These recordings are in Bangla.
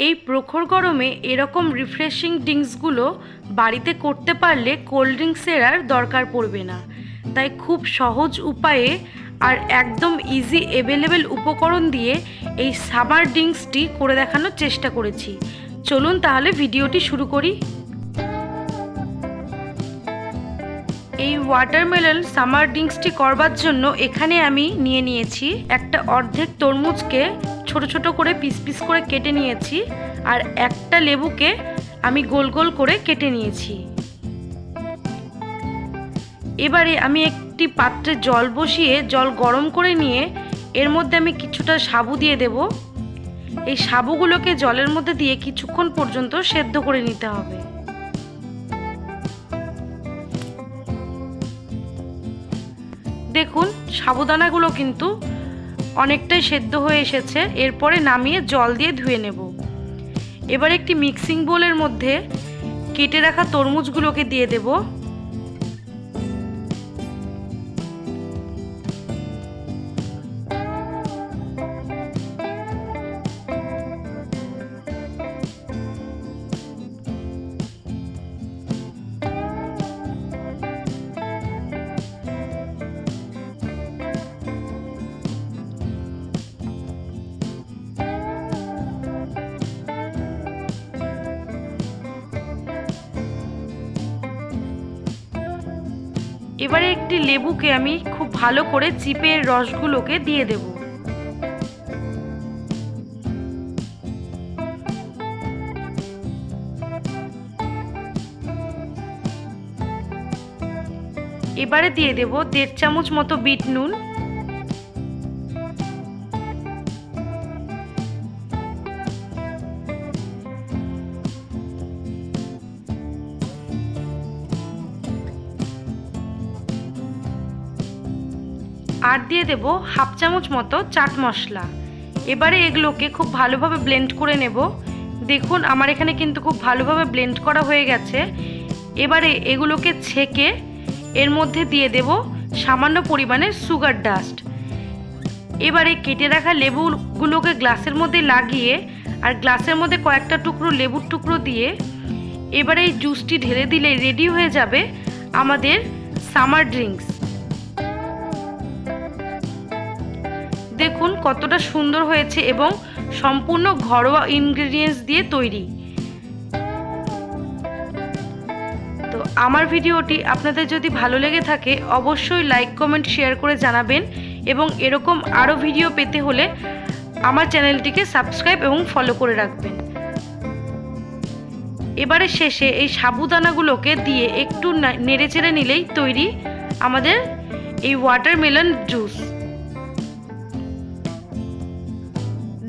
এই প্রখর গরমে এরকম রিফ্রেশিং ড্রিঙ্কসগুলো বাড়িতে করতে পারলে কোল্ড ড্রিঙ্কসের আর দরকার পড়বে না। তাই খুব সহজ উপায়ে আর একদম ইজি অ্যাভেলেবেল উপকরণ দিয়ে এই সামার ড্রিঙ্কসটি করে দেখানোর চেষ্টা করেছি। চলুন তাহলে ভিডিওটি শুরু করি। এই ওয়াটারমেলন সামার ড্রিঙ্কসটি করবার জন্য এখানে আমি নিয়ে নিয়েছি একটা অর্ধেক তরমুজকে ছোট ছোট করে পিস পিস করে কেটে নিয়েছি, আর একটা লেবুকে আমি গোল গোল করে কেটে নিয়েছি। এবারে আমি একটি পাত্রে জল বসিয়ে জল গরম করে নিয়ে এর মধ্যে আমি কিছুটা সাবু দিয়ে দেব। এই সাবুগুলোকে জলের মধ্যে দিয়ে কিছুক্ষণ পর্যন্ত সেদ্ধ করে নিতে হবে। দেখুন সাবুদানাগুলো কিন্তু অনেকটাই সেদ্ধ হয়ে এসেছে। এরপরে নামিয়ে জল দিয়ে ধুয়ে নেব। এবার একটি মিক্সিং বোলের মধ্যে কেটে রাখা তরমুজগুলোকে দিয়ে দেব। এবারে একটি লেবুকে আমি খুব ভালো করে চিপে রসগুলোকে দিয়ে দেব। এবারে দিয়ে দেব 1.5 চামচ মতো বিট নুন, আর দিয়ে দেব 1/2 চামচ মতো চাট মশলা। এবারে এগুলোকে খুব ভালোভাবে ব্লেন্ড করে নেব। দেখুন আমার এখানে কিন্তু খুব ভালোভাবে ব্লেন্ড করা হয়ে গেছে। এবারে এগুলোকে ছেঁকে এর মধ্যে দিয়ে দেব সামান্য পরিমাণে সুগার ডাস্ট। এবারে কেটে রাখা লেবুগুলোকে গ্লাসের মধ্যে লাগিয়ে আর গ্লাসের মধ্যে কয়েকটা টুকরো লেবুর টুকরো দিয়ে এবারে এই জুসটি ঢেলে দিলে রেডি হয়ে যাবে আমাদের সামার ড্রিঙ্কস। দেখুন কতটা সুন্দর হয়েছে এবং সম্পূর্ণ ঘরোয়া ইনগ্রেডিয়েন্টস দিয়ে তৈরি। তো আমার ভিডিওটি আপনাদের যদি ভালো লেগে থাকে অবশ্যই লাইক কমেন্ট শেয়ার করে জানাবেন, এবং এরকম আরও ভিডিও পেতে হলে আমার চ্যানেলটিকে সাবস্ক্রাইব এবং ফলো করে রাখবেন। এবারে শেষে এই সাবুদানাগুলোকে দিয়ে একটু নেড়েচেড়ে নিলেই তৈরি আমাদের এই ওয়াটারমেলন জুস।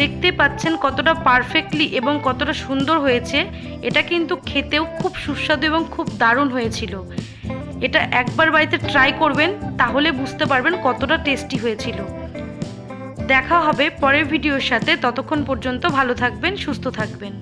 দেখতে পাচ্ছেন কতটা পারফেক্টলি এবং কতটা সুন্দর হয়েছে। এটা কিন্তু খেতেও খুব সুস্বাদু এবং খুব দারুণ হয়েছিল। এটা একবার বাড়িতে ট্রাই করবেন, তাহলে বুঝতে পারবেন কতটা টেস্টি হয়েছিল। দেখা হবে পরের ভিডিওর সাথে। ততক্ষণ পর্যন্ত ভালো থাকবেন, সুস্থ থাকবেন।